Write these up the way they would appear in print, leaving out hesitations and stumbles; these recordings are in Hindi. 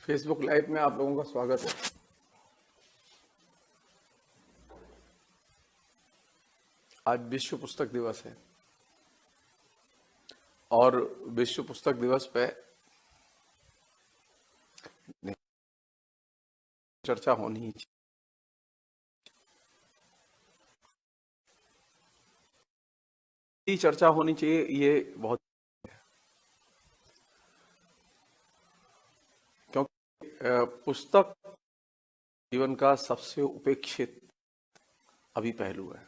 फेसबुक लाइव में आप लोगों का स्वागत है। आज विश्व पुस्तक दिवस है और विश्व पुस्तक दिवस पे चर्चा होनी ही चाहिए। चर्चा होनी चाहिए, ये बहुत, क्योंकि पुस्तक जीवन का सबसे उपेक्षित अभी पहलू है।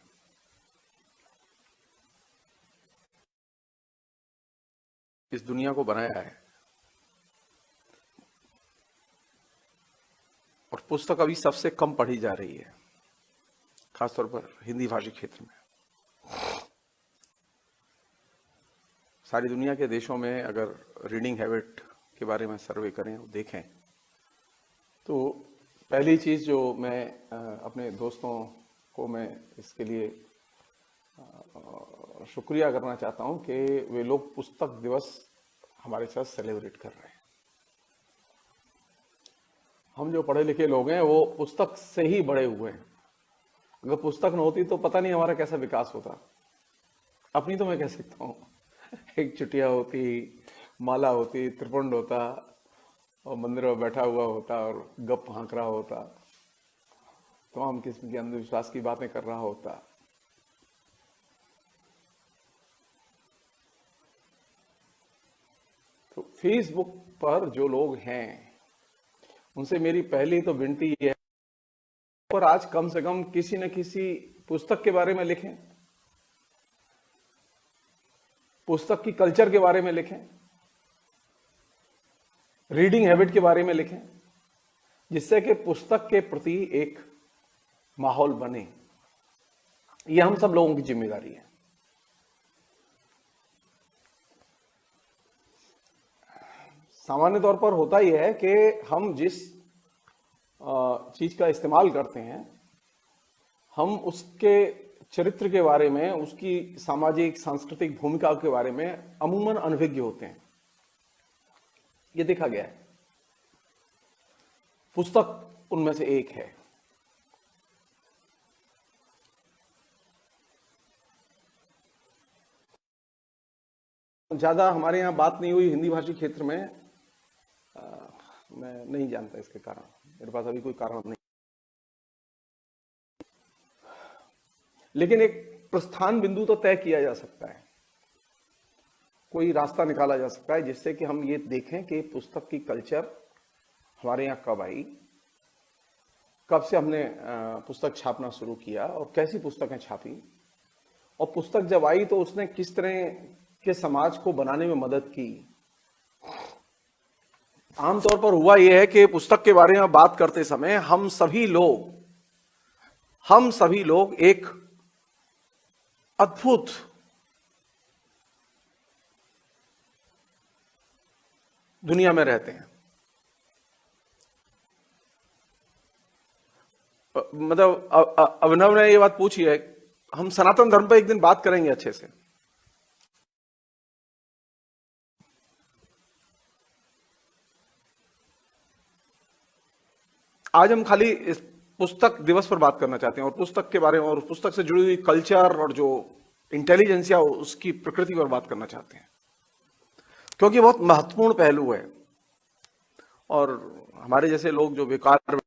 इस दुनिया को बनाया है और पुस्तक अभी सबसे कम पढ़ी जा रही है, खासतौर पर हिंदी भाषी क्षेत्र में। सारी दुनिया के देशों में अगर रीडिंग हैबिट के बारे में सर्वे करें, देखें, तो पहली चीज जो मैं अपने दोस्तों को मैं इसके लिए शुक्रिया करना चाहता हूं कि वे लोग पुस्तक दिवस हमारे साथ सेलिब्रेट कर रहे हैं। हम जो पढ़े लिखे लोग हैं वो पुस्तक से ही बड़े हुए हैं। अगर पुस्तक न होती तो पता नहीं हमारा कैसा विकास होता। अपनी तो मैं कह सकता हूँ, एक चुटिया होती, माला होती, त्रिपुंड होता और मंदिर में बैठा हुआ होता और गप हाँक रहा होता, तमाम किस्म के अंधविश्वास की बातें कर रहा होता। तो फेसबुक पर जो लोग हैं उनसे मेरी पहली तो विनती है, पर आज कम से कम किसी न किसी पुस्तक के बारे में लिखें, पुस्तक की कल्चर के बारे में लिखें, रीडिंग हैबिट के बारे में लिखें, जिससे कि पुस्तक के प्रति एक माहौल बने। यह हम सब लोगों की जिम्मेदारी है। सामान्य तौर पर होता यह है कि हम जिस चीज का इस्तेमाल करते हैं, हम उसके चरित्र के बारे में, उसकी सामाजिक सांस्कृतिक भूमिका के बारे में अमूमन अनभिज्ञ होते हैं। यह देखा गया है। पुस्तक उनमें से एक है। ज्यादा हमारे यहां बात नहीं हुई हिंदी भाषी क्षेत्र में, मैं नहीं जानता इसके कारण, मेरे पास अभी कोई कारण नहीं, लेकिन एक प्रस्थान बिंदु तो तय किया जा सकता है, कोई रास्ता निकाला जा सकता है जिससे कि हम ये देखें कि पुस्तक की कल्चर हमारे यहाँ कब आई, कब से हमने पुस्तक छापना शुरू किया और कैसी पुस्तकें छापी, और पुस्तक जब आई तो उसने किस तरह के समाज को बनाने में मदद की। आमतौर पर हुआ यह है कि पुस्तक के बारे में बात करते समय हम सभी लोग एक अद्भुत दुनिया में रहते हैं। मतलब अभिनव ने ये बात पूछी है, हम सनातन धर्म पर एक दिन बात करेंगे अच्छे से। आज हम खाली इस पुस्तक दिवस पर बात करना चाहते हैं और पुस्तक के बारे में और पुस्तक से जुड़ी हुई कल्चर और जो इंटेलिजेंसिया उसकी प्रकृति पर बात करना चाहते हैं, क्योंकि बहुत महत्वपूर्ण पहलू है। और हमारे जैसे लोग जो बेकार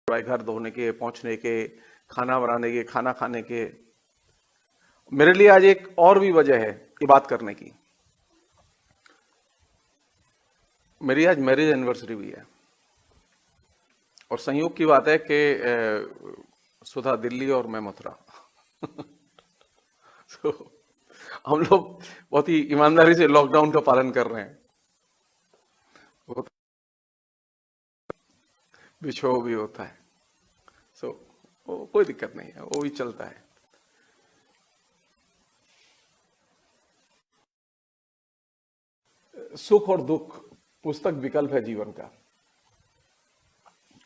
घर धोने के, पहुंचने के, खाना बनाने के, खाना खाने के, मेरे लिए आज एक और भी वजह है ये बात करने की। मेरी आज मैरिज एनिवर्सरी भी है और संयोग की बात है कि सुधा दिल्ली और मैं मथुरा। तो हम लोग बहुत ही ईमानदारी से लॉकडाउन का पालन कर रहे हैं। बिछो भी होता है, सो कोई दिक्कत नहीं है, वो भी चलता है। सुख और दुख, पुस्तक विकल्प है जीवन का।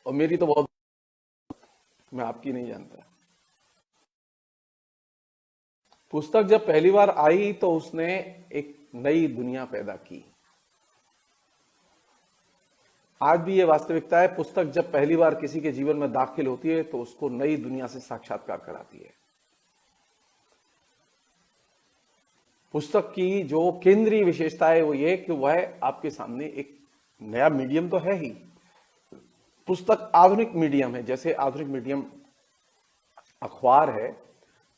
और मेरी तो बहुत, मैं आपकी नहीं जानता। पुस्तक जब पहली बार आई तो उसने एक नई दुनिया पैदा की। आज भी ये वास्तविकता है, पुस्तक जब पहली बार किसी के जीवन में दाखिल होती है तो उसको नई दुनिया से साक्षात्कार कराती है। पुस्तक की जो केंद्रीय विशेषता है वो ये कि वह आपके सामने एक नया मीडियम तो है ही। पुस्तक आधुनिक मीडियम है, जैसे आधुनिक मीडियम अखबार है,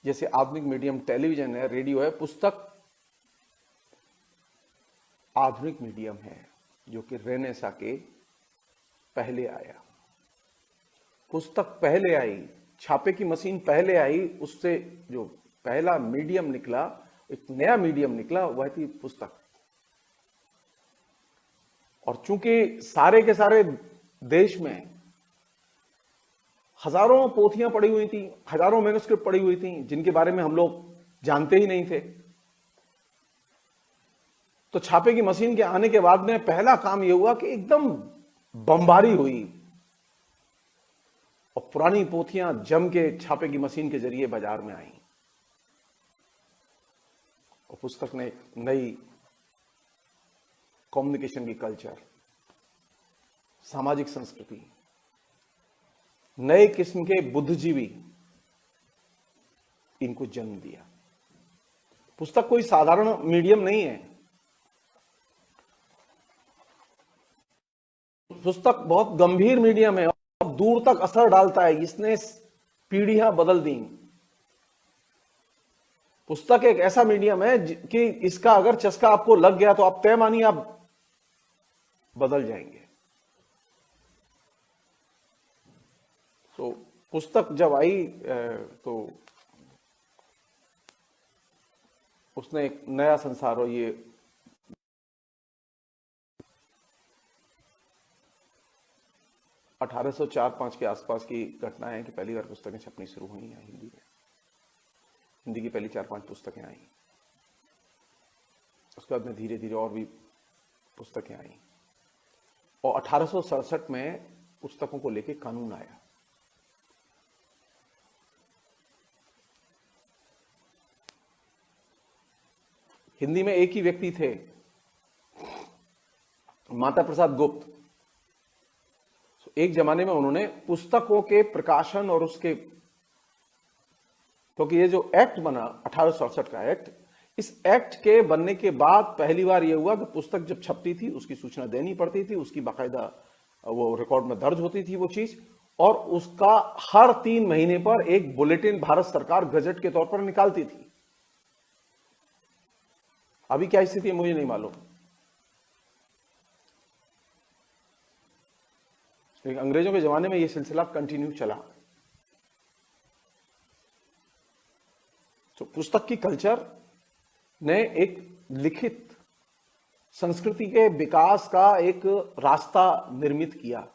जैसे आधुनिक मीडियम टेलीविजन है, रेडियो है। पुस्तक आधुनिक मीडियम है जो कि रेनेसां के पहले आया। पुस्तक पहले आई, छापे की मशीन पहले आई, उससे जो पहला मीडियम निकला, एक नया मीडियम निकला, वह थी पुस्तक। और चूंकि सारे के सारे देश में हजारों पोथियां पड़ी हुई थी, हजारों मैन्युस्क्रिप्ट पड़ी हुई थी जिनके बारे में हम लोग जानते ही नहीं थे, तो छापे की मशीन के आने के बाद में पहला काम यह हुआ कि एकदम बमबारी हुई और पुरानी पोथियां जम के छापे की मशीन के जरिए बाजार में आई और पुस्तक ने एक नई कम्युनिकेशन की कल्चर, सामाजिक संस्कृति, नए किस्म के बुद्धिजीवी, इनको जन्म दिया। पुस्तक कोई साधारण मीडियम नहीं है। पुस्तक बहुत गंभीर मीडियम है और दूर तक असर डालता है। इसने पीढ़ियां बदल दी। पुस्तक एक ऐसा मीडियम है कि इसका अगर चस्का आपको लग गया तो आप तय मानिए आप बदल जाएंगे। तो पुस्तक जब आई तो उसने एक नया संसार, और ये अठारह सौ 4-5 के आसपास की घटना है कि पहली बार पुस्तकें छपनी शुरू हुई हैं हिंदी में। हिंदी की पहली 4-5 पुस्तकें आई, उसके बाद में धीरे धीरे और भी पुस्तकें आई और 1867 में पुस्तकों को लेकर कानून आया। हिंदी में एक ही व्यक्ति थे, माता प्रसाद गुप्त। एक जमाने में उन्होंने पुस्तकों के प्रकाशन और उसके, क्योंकि ये जो एक्ट बना 1867 का एक्ट, इस एक्ट के बनने के बाद पहली बार यह हुआ कि पुस्तक जब छपती थी उसकी सूचना देनी पड़ती थी, उसकी बाकायदा वो रिकॉर्ड में दर्ज होती थी वो चीज, और उसका हर 3 महीने पर एक बुलेटिन भारत सरकार गजट के तौर पर निकालती थी। अभी क्या स्थिति है मुझे नहीं मालूम, लेकिन अंग्रेजों के जमाने में यह सिलसिला कंटिन्यू चला। तो पुस्तक की कल्चर ने एक लिखित संस्कृति के विकास का एक रास्ता निर्मित किया।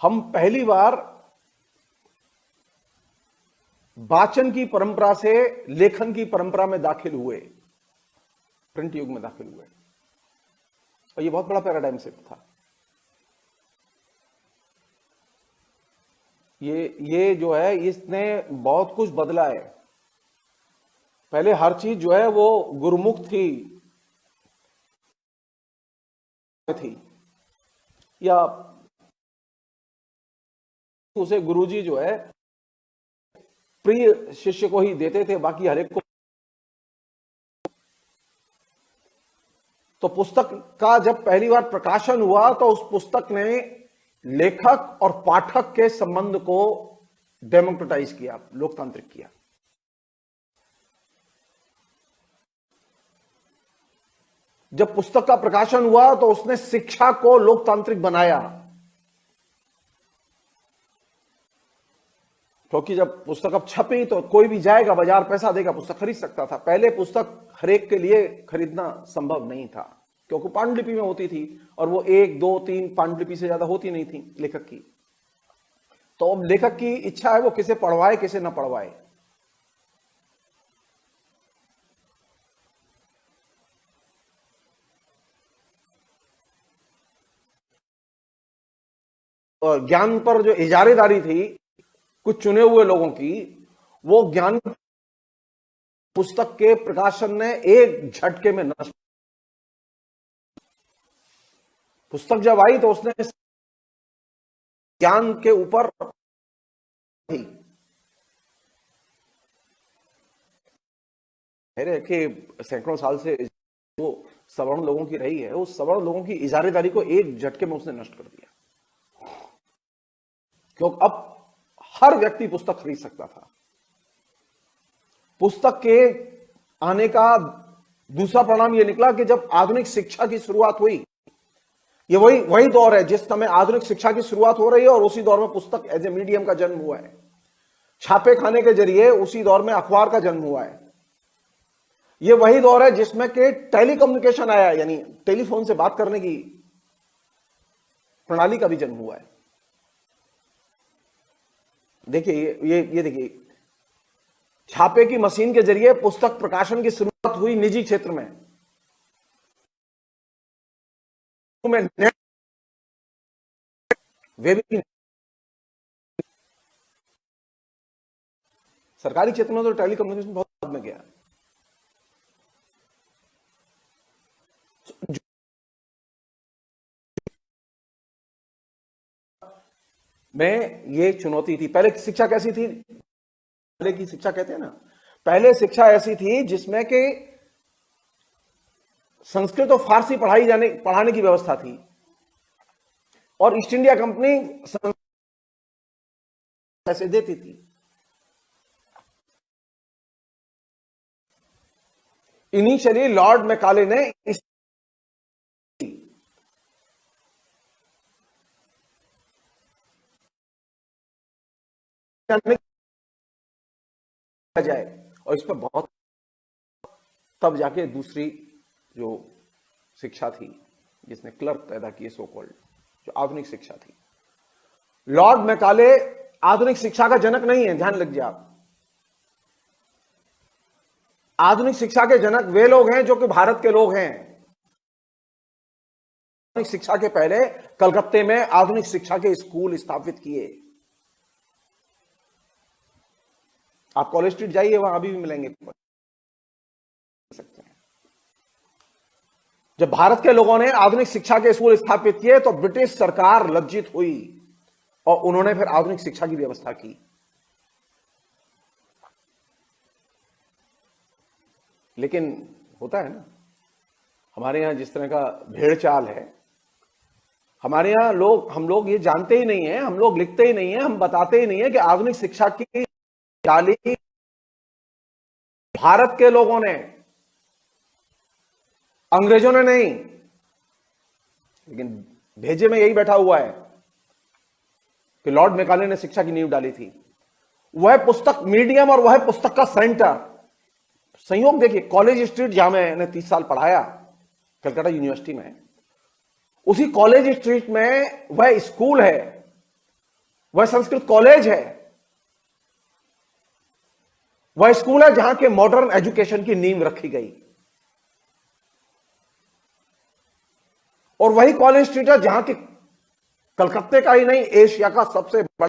हम पहली बार वाचन की परंपरा से लेखन की परंपरा में दाखिल हुए, प्रिंट युग में दाखिल हुए, और यह बहुत बड़ा पैराडाइम शिफ्ट था। ये जो है इसने बहुत कुछ बदला है। पहले हर चीज जो है वो गुरुमुख थी या उसे गुरुजी जो है प्रिय शिष्य को ही देते थे, बाकी हर एक को। तो पुस्तक का जब पहली बार प्रकाशन हुआ तो उस पुस्तक ने लेखक और पाठक के संबंध को डेमोक्रेटाइज किया, लोकतांत्रिक किया। जब पुस्तक का प्रकाशन हुआ तो उसने शिक्षा को लोकतांत्रिक बनाया, क्योंकि जब पुस्तक अब छपी तो कोई भी जाएगा बाजार, पैसा देगा, पुस्तक खरीद सकता था। पहले पुस्तक हरेक के लिए खरीदना संभव नहीं था, क्योंकि पांडुलिपि में होती थी और वो 1, 2, 3 पांडुलिपि से ज्यादा होती नहीं थी लेखक की। तो अब लेखक की इच्छा है वो किसे पढ़वाए किसे ना पढ़वाए। और ज्ञान पर जो इजारेदारी थी कुछ चुने हुए लोगों की, वो ज्ञान पुस्तक के प्रकाशन ने एक झटके में नष्ट पुस्तक जब आई तो उसने ज्ञान के ऊपर थी कि सैकड़ों साल से वो सवर्ण लोगों की रही है, उस सवर्ण लोगों की इजारेदारी को एक झटके में उसने नष्ट कर दिया, क्योंकि अब हर व्यक्ति पुस्तक खरीद सकता था। पुस्तक के आने का दूसरा परिणाम यह निकला कि जब आधुनिक शिक्षा की शुरुआत हुई, ये वही दौर है जिस समय आधुनिक शिक्षा की शुरुआत हो रही है, और उसी दौर में पुस्तक एज ए मीडियम का जन्म हुआ है। छापे खाने के जरिए उसी दौर में अखबार का जन्म हुआ है। ये वही दौर है जिसमें कि टेलीकम्युनिकेशन आया, यानी टेलीफोन से बात करने की प्रणाली का भी जन्म हुआ है। देखिए ये देखिए, छापे की मशीन के जरिए पुस्तक प्रकाशन की शुरुआत हुई निजी क्षेत्र में। वे भी सरकारी क्षेत्र में तो टेलीकम्युनिकेशन बहुत बाद में गया। में ये चुनौती थी। पहले की शिक्षा कैसी थी? पहले की शिक्षा कहते हैं ना, पहले शिक्षा ऐसी थी जिसमें कि संस्कृत और फारसी पढ़ाने की व्यवस्था थी, और ईस्ट इंडिया कंपनी पैसे देती थी। इनिशियली लॉर्ड मैकाले ने इस जाए, और इस पर बहुत तब जाके दूसरी जो शिक्षा थी जिसने क्लर्क पैदा किए, सो कॉल्ड, जो आधुनिक शिक्षा थी। लॉर्ड मैकाले आधुनिक शिक्षा का जनक नहीं है, ध्यान लग जाए आप। आधुनिक शिक्षा के जनक वे लोग हैं जो कि भारत के लोग हैं। आधुनिक शिक्षा के पहले कलकत्ते में आधुनिक शिक्षा के स्कूल स्थापित किए। आप कॉलेज स्ट्रीट जाइए, वहां अभी भी मिलेंगे सकते हैं। जब भारत के लोगों ने आधुनिक शिक्षा के स्कूल स्थापित किए तो ब्रिटिश सरकार लज्जित हुई, और उन्होंने फिर आधुनिक शिक्षा की व्यवस्था की। लेकिन होता है ना, हमारे यहां जिस तरह का भेड़ चाल है, हमारे यहां हम लोग ये जानते ही नहीं है, हम लोग लिखते ही नहीं है, हम बताते ही नहीं है कि आधुनिक शिक्षा की डाली भारत के लोगों ने, अंग्रेजों ने नहीं। लेकिन भेजे में यही बैठा हुआ है कि लॉर्ड मैकाले ने शिक्षा की नींव डाली थी। वह पुस्तक मीडियम और वह पुस्तक का सेंटर। संयोग देखिए, कॉलेज स्ट्रीट जहां मैंने 30 साल पढ़ाया कलकत्ता यूनिवर्सिटी में, उसी कॉलेज स्ट्रीट में वह स्कूल है, वह संस्कृत कॉलेज है, वह स्कूल है जहां के मॉडर्न एजुकेशन की नींव रखी गई। और वही कॉलेज स्ट्रीट है जहां की कलकत्ते का ही नहीं, एशिया का सबसे बड़ा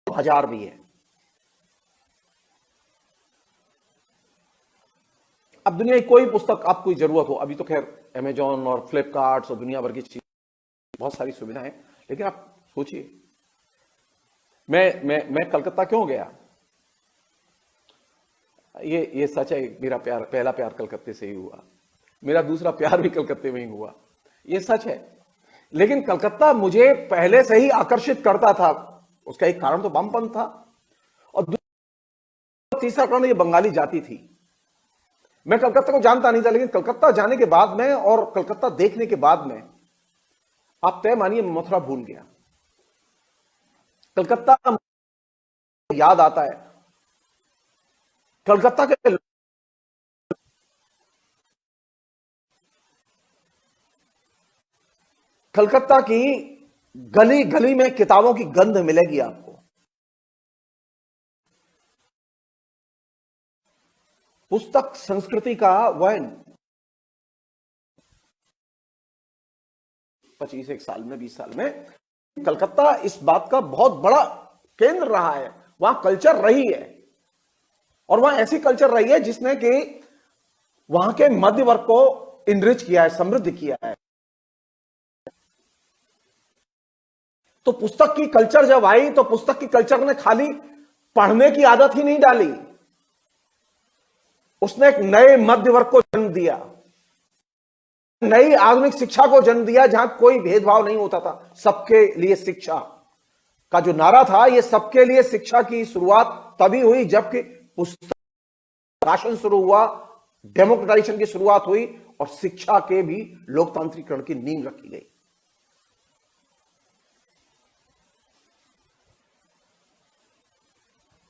बाजार भी है। अब दुनिया की कोई पुस्तक आपको जरूरत हो, अभी तो खैर अमेजॉन और फ्लिपकार्ट और दुनिया भर की चीज, बहुत सारी सुविधाएं, लेकिन आप सोचिए, मैं कलकत्ता क्यों गया? ये सच है, मेरा पहला प्यार कलकत्ते से ही हुआ, मेरा दूसरा प्यार भी कलकत्ते में ही हुआ, ये सच है। लेकिन कलकत्ता मुझे पहले से ही आकर्षित करता था। उसका एक कारण तो वामपंथ था, और तीसरा कारण ये बंगाली जाति थी। मैं कलकत्ता को जानता नहीं था, लेकिन कलकत्ता जाने के बाद में और कलकत्ता देखने के बाद में आप तय मानिए मथुरा भूल गया। कलकत्ता याद आता है, कलकत्ता के कलकत्ता की गली गली में किताबों की गंध मिलेगी आपको। पुस्तक संस्कृति का वह 25 साल में 20 साल में कलकत्ता इस बात का बहुत बड़ा केंद्र रहा है। वहां कल्चर रही है, और वहां ऐसी कल्चर रही है जिसने कि वहां के मध्य वर्ग को इनरिच किया है, समृद्ध किया है। तो पुस्तक की कल्चर जब आई तो पुस्तक की कल्चर ने खाली पढ़ने की आदत ही नहीं डाली, उसने एक नए मध्य वर्ग को जन्म दिया, नई आधुनिक शिक्षा को जन्म दिया जहां कोई भेदभाव नहीं होता था। सबके लिए शिक्षा का जो नारा था, यह सबके लिए शिक्षा की शुरुआत तभी हुई जबकि पुस्तक शासन शुरू हुआ, डेमोक्रेटाइजेशन की शुरुआत हुई और शिक्षा के भी लोकतांत्रिकरण की नींव रखी गई।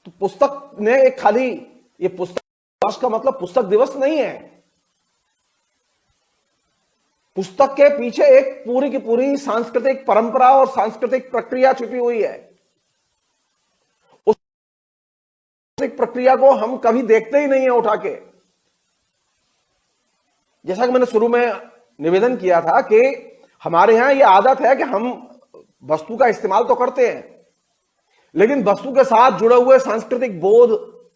तो पुस्तक ने एक खाली, ये पुस्तक दिवस का मतलब पुस्तक दिवस नहीं है। पुस्तक के पीछे एक पूरी की पूरी सांस्कृतिक परंपरा और सांस्कृतिक प्रक्रिया छुपी हुई है। उस प्रक्रिया को हम कभी देखते ही नहीं है उठा के। जैसा कि मैंने शुरू में निवेदन किया था कि हमारे यहां यह आदत है कि हम वस्तु का इस्तेमाल तो करते हैं, लेकिन वस्तु के साथ जुड़े हुए सांस्कृतिक बोध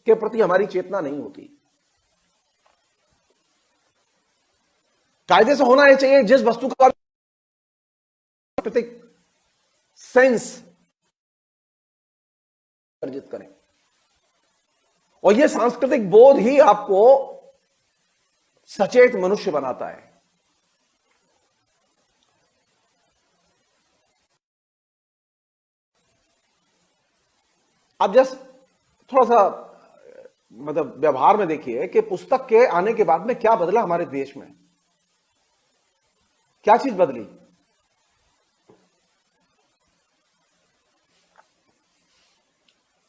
के प्रति हमारी चेतना नहीं होती। कायदे से होना ही चाहिए जिस वस्तु का सांस्कृतिक सेंस अर्जित करें, और यह सांस्कृतिक बोध ही आपको सचेत मनुष्य बनाता है। आप जस्ट थोड़ा सा मतलब व्यवहार में देखिए कि पुस्तक के आने के बाद में क्या बदला हमारे देश में, क्या चीज बदली।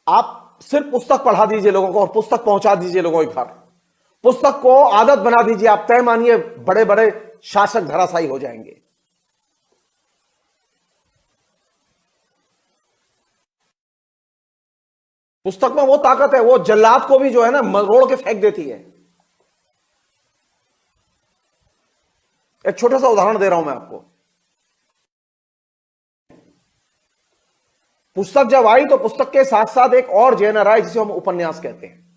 आप सिर्फ पुस्तक पढ़ा दीजिए लोगों को और पुस्तक पहुंचा दीजिए लोगों के घर, पुस्तक को आदत बना दीजिए, आप तय मानिए बड़े बड़े शासक धराशायी हो जाएंगे। पुस्तक में वो ताकत है, वो जल्लाद को भी जो है ना मरोड़ के फेंक देती है। एक छोटा सा उदाहरण दे रहा हूं मैं आपको। पुस्तक जब आई तो पुस्तक के साथ साथ एक और जेनर आया जिसे हम उपन्यास कहते हैं।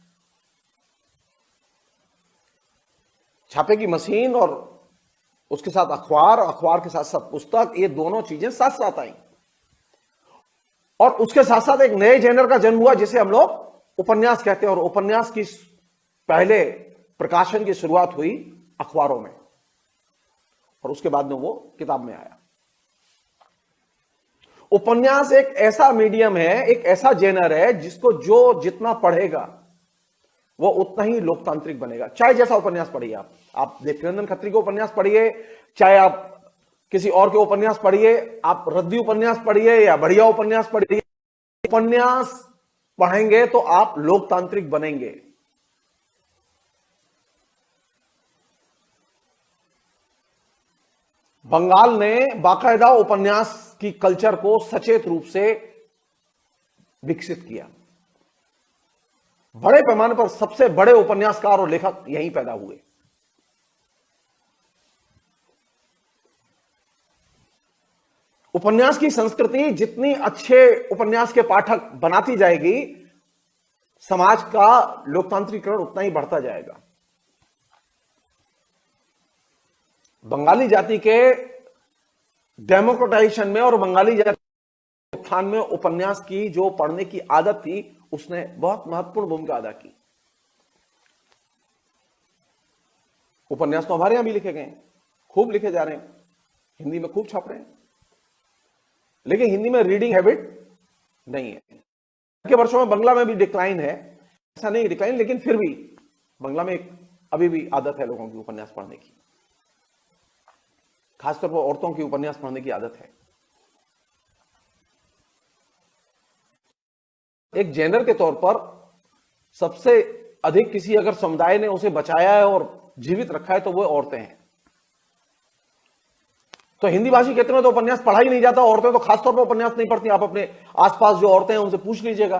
छापे की मशीन और उसके साथ अखबार, अखबार के साथ साथ पुस्तक, ये दोनों चीजें साथ साथ आई और उसके साथ साथ एक नए जेनर का जन्म हुआ जिसे हम लोग उपन्यास कहते हैं। और उपन्यास की पहले प्रकाशन की शुरुआत हुई अखबारों में और उसके बाद में वो किताब में आया। उपन्यास एक ऐसा मीडियम है, एक ऐसा जेनर है जिसको जो जितना पढ़ेगा वो उतना ही लोकतांत्रिक बनेगा। चाहे जैसा उपन्यास पढ़िए, आप देवकीनंदन खत्री के उपन्यास पढ़िए, चाहे आप किसी और के उपन्यास पढ़िए, आप रद्दी उपन्यास पढ़िए या बढ़िया उपन्यास पढ़िए, उपन्यास पढ़ेंगे तो आप लोकतांत्रिक बनेंगे। बंगाल ने बाकायदा उपन्यास की कल्चर को सचेत रूप से विकसित किया। बड़े पैमाने पर सबसे बड़े उपन्यासकार और लेखक यहीं पैदा हुए। उपन्यास की संस्कृति जितनी अच्छे उपन्यास के पाठक बनाती जाएगी, समाज का लोकतांत्रिकरण उतना ही बढ़ता जाएगा। बंगाली जाति के डेमोक्रेटाइजेशन में और बंगाली जाति के उत्थान में उपन्यास की जो पढ़ने की आदत थी उसने बहुत महत्वपूर्ण भूमिका अदा की। उपन्यास तो हमारे यहां भी लिखे गए हैं, खूब लिखे जा रहे हैं, हिंदी में खूब छप रहे हैं, लेकिन हिंदी में रीडिंग हैबिट नहीं है। के वर्षों में बंगला में भी डिक्लाइन है, ऐसा नहीं डिक्लाइन, लेकिन फिर भी बंगला में अभी भी आदत है लोगों की उपन्यास पढ़ने की, खासतौर पर औरतों की उपन्यास पढ़ने की आदत है। एक जेनर के तौर पर सबसे अधिक किसी अगर समुदाय ने उसे बचाया है और जीवित रखा है तो वो औरतें हैं। तो हिंदी भाषी क्षेत्र में तो उपन्यास पढ़ा ही नहीं जाता, औरतें तो खासतौर पर उपन्यास नहीं पढ़ती। आप अपने आसपास जो औरतें हैं उनसे पूछ लीजिएगा।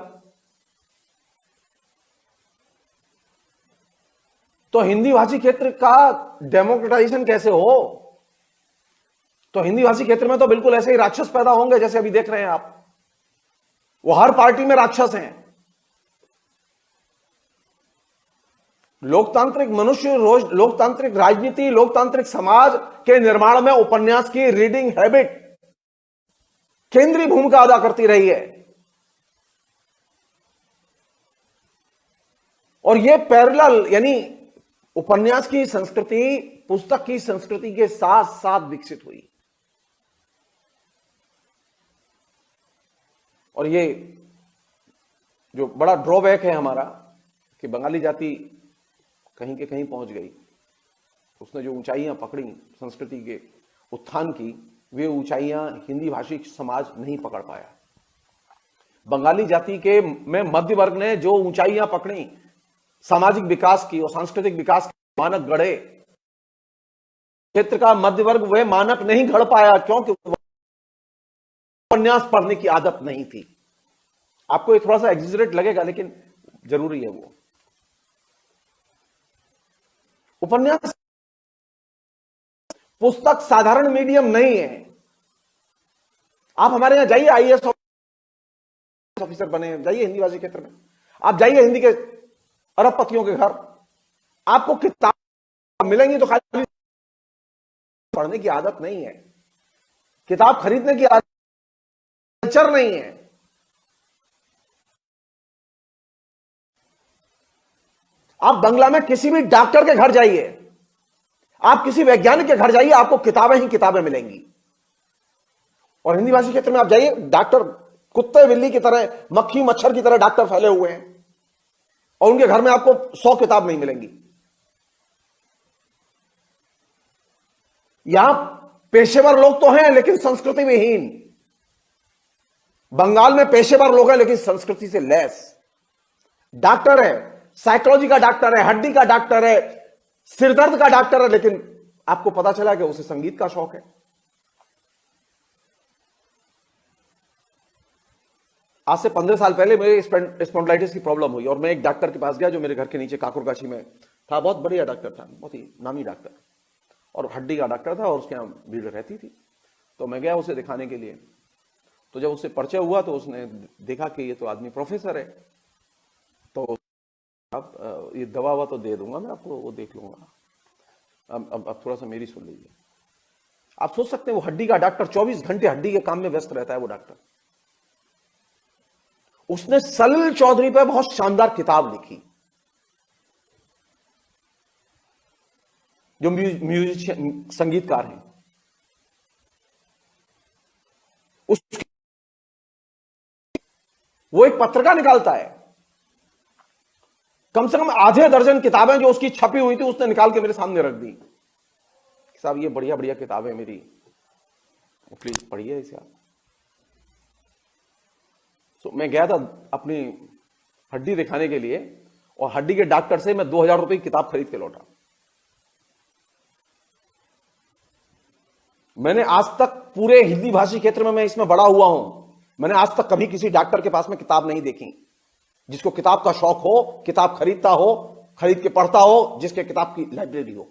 तो हिंदी भाषी क्षेत्र का डेमोक्रेटाइजेशन कैसे हो? तो हिंदी भाषी क्षेत्र में तो बिल्कुल ऐसे ही राक्षस पैदा होंगे जैसे अभी देख रहे हैं आप। वो हर पार्टी में राक्षस हैं। लोकतांत्रिक मनुष्य, लोकतांत्रिक राजनीति, लोकतांत्रिक समाज के निर्माण में उपन्यास की रीडिंग हैबिट केंद्रीय भूमिका अदा करती रही है। और यह पैरेलल, यानी उपन्यास की संस्कृति पुस्तक की संस्कृति के साथ साथ विकसित हुई। और ये जो बड़ा ड्रॉबैक है हमारा कि बंगाली जाति कहीं के कहीं पहुंच गई, उसने जो ऊंचाइयां पकड़ी संस्कृति के उत्थान की, वे ऊंचाइयां हिंदी भाषी समाज नहीं पकड़ पाया। बंगाली जाति के में मध्य वर्ग ने जो ऊंचाइयां पकड़ी सामाजिक विकास की और सांस्कृतिक विकास के मानक गढ़े, क्षेत्र का मध्य वर्ग वह मानक नहीं गढ़ पाया, क्योंकि उपन्यास पढ़ने की आदत नहीं थी। आपको ये थोड़ा सा एग्जिजरेट लगेगा, लेकिन जरूरी है वो। उपन्यास पुस्तक साधारण मीडियम नहीं है। आप हमारे यहां जाइए, आईएएस ऑफिसर बने, जाइए हिंदी भाषी क्षेत्र में, आप जाइए हिंदी के अरबपतियों के घर, आपको किताब मिलेंगी तो खाली पढ़ने की आदत नहीं है, किताब खरीदने की आदत, कल्चर नहीं है। आप बंगला में किसी भी डॉक्टर के घर जाइए, आप किसी वैज्ञानिक के घर जाइए, आपको किताबें ही किताबें मिलेंगी। और हिंदी भाषी क्षेत्र में आप जाइए, डॉक्टर कुत्ते बिल्ली की तरह, मक्खी मच्छर की तरह डॉक्टर फैले हुए हैं, और उनके घर में आपको 100 किताब नहीं मिलेंगी। यहां पेशेवर लोग तो हैं लेकिन संस्कृति विहीन। बंगाल में पेशेवर लोग हैं लेकिन संस्कृति से लैस। डॉक्टर है, साइकोलॉजी का डॉक्टर है, हड्डी का डॉक्टर है, सिरदर्द का डॉक्टर है, लेकिन आपको पता चला कि उसे संगीत का शौक है। आज से 15 साल पहले मेरे स्पॉन्डिलाइटिस की प्रॉब्लम हुई और मैं एक डॉक्टर के पास गया जो मेरे घर के नीचे काकुरगाछी में था। बहुत बढ़िया डॉक्टर था, बहुत ही नामी डॉक्टर, और हड्डी का डॉक्टर था, और उसके यहां भीड़ रहती थी। तो मैं गया उसे दिखाने के लिए। तो जब उससे परिचय हुआ तो उसने देखा कि ये तो आदमी प्रोफेसर है, तो आप ये दवा ववा तो दे दूंगा मैं आपको, वो देख लूंगा, अब थोड़ा सा मेरी सुन लीजिए। आप सोच सकते हैं वो हड्डी का डॉक्टर 24 घंटे हड्डी के काम में व्यस्त रहता है वो डॉक्टर। उसने सलील चौधरी पर बहुत शानदार किताब लिखी, जो म्यूजिशियन संगीतकार हैं। वो एक पत्रिका निकालता है, कम से कम आधे दर्जन किताबें जो उसकी छपी हुई थी उसने निकाल के मेरे सामने रख दी। साहब ये बढ़िया बढ़िया किताबें मेरी, प्लीज पढ़िए इसे आप। तो मैं गया था अपनी हड्डी दिखाने के लिए, और हड्डी के डॉक्टर से मैं 2000 रुपए की किताब खरीद के लौटा। मैंने आज तक पूरे हिंदी भाषी क्षेत्र में, मैं इसमें बड़ा हुआ हूं, मैंने आज तक कभी किसी डॉक्टर के पास में किताब नहीं देखी। जिसको किताब का शौक हो, किताब खरीदता हो, खरीद के पढ़ता हो, जिसके किताब की लाइब्रेरी हो।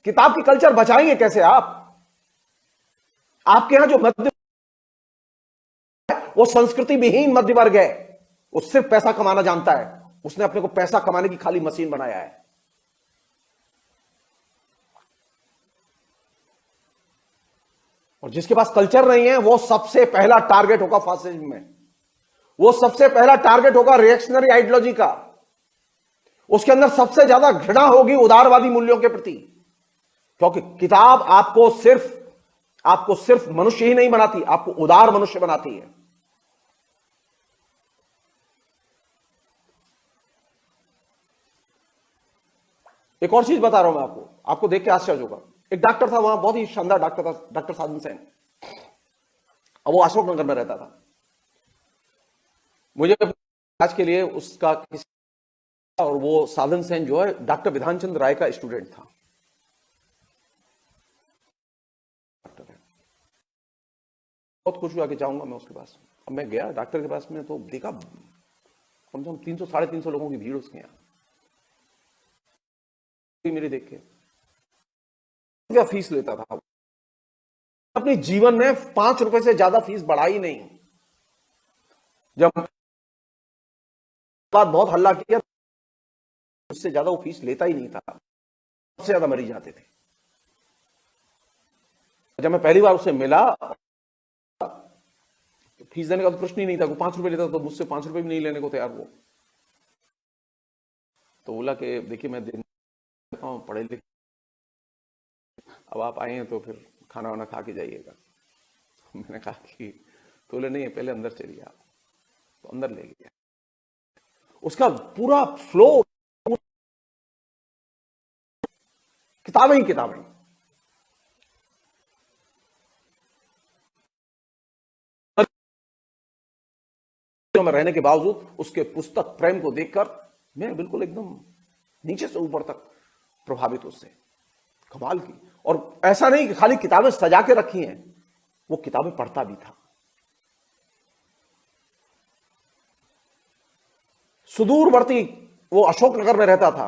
किताब की कल्चर बचाएंगे कैसे आप? आपके यहां जो मध्य, वो संस्कृति विहीन मध्य वर्ग है, वो सिर्फ पैसा कमाना जानता है। उसने अपने को पैसा कमाने की खाली मशीन बनाया है। और जिसके पास कल्चर नहीं है वो सबसे पहला टारगेट होगा फासिज्म में, वो सबसे पहला टारगेट होगा रिएक्शनरी आइडियोलॉजी का। उसके अंदर सबसे ज्यादा घृणा होगी उदारवादी मूल्यों के प्रति, क्योंकि किताब आपको सिर्फ मनुष्य ही नहीं बनाती, आपको उदार मनुष्य बनाती है। एक और चीज बता रहा हूं मैं आपको देख के आश्चर्य होगा। एक डॉक्टर था वहां, बहुत ही शानदार डॉक्टर था, डॉक्टर साधन सेन। अब वो अशोकनगर में रहता था। मुझे इलाज के लिए उसका, और वो साधन सेन जो है डॉक्टर विधान चंद्र राय का स्टूडेंट था। बहुत खुश हुआ कि जाऊंगा मैं उसके पास। अब मैं गया डॉक्टर के पास में, तो देखा कम से कम 300-350 लोगों की भीड़ उसके यहां। मेरे देख के क्या फीस लेता था, अपने जीवन में 5 रुपए से ज्यादा फीस बढ़ाई नहीं। जब बात बहुत हल्ला किया, उससे ज्यादा वो फीस लेता ही नहीं था, सबसे ज्यादा मरीज आते थे। जब मैं पहली बार उससे मिला, फीस देने का तो प्रश्न ही नहीं था, वो 5 रुपए लेता तो मुझसे 5 रुपए भी नहीं लेने को तैयार वो। तो बोला कि देखिए मैं देता हूँ, पढ़े लिखे, अब आप आए हैं तो फिर खाना वाना खा के जाइएगा। मैंने कहा कि तो बोले नहीं पहले अंदर चलिए आप। तो अंदर ले गया, उसका पूरा फ्लो, किताबें ही किताबें। में रहने के बावजूद उसके पुस्तक प्रेम को देखकर मैं बिल्कुल एकदम नीचे से ऊपर तक प्रभावित उससे, कमाल की। और ऐसा नहीं कि खाली किताबें सजा के रखी हैं, वो किताबें पढ़ता भी था। सुदूरवर्ती वो अशोकनगर में रहता था,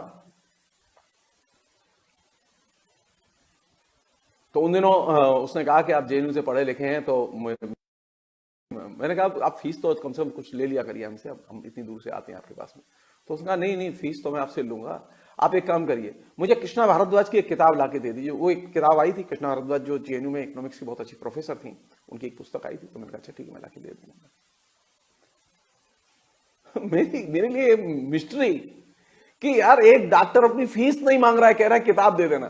तो उन दिनों उसने कहा कि आप जेएनयू से पढ़े लिखे हैं, तो मैंने कहा आप फीस तो कम से कम कुछ ले लिया करिए हमसे, अब हम इतनी दूर से आते हैं आपके पास में। तो उसने कहा नहीं नहीं फीस तो मैं आपसे लूंगा, आप एक काम करिए मुझे कृष्णा भारद्वाज की एक किताब ला के दे दीजिए। वो एक किताब आई थी, कृष्णा भारद्वाज जो जेएनयू में इकोनॉमिक्स की बहुत अच्छी प्रोफेसर थी, उनकी एक पुस्तक आई थी। तो मैंने कहा अच्छा ठीक है मैं ला के दे दूंगा। मेरे लिए मिस्ट्री कि यार एक डॉक्टर अपनी फीस नहीं मांग रहा है, कह रहा है किताब दे देना।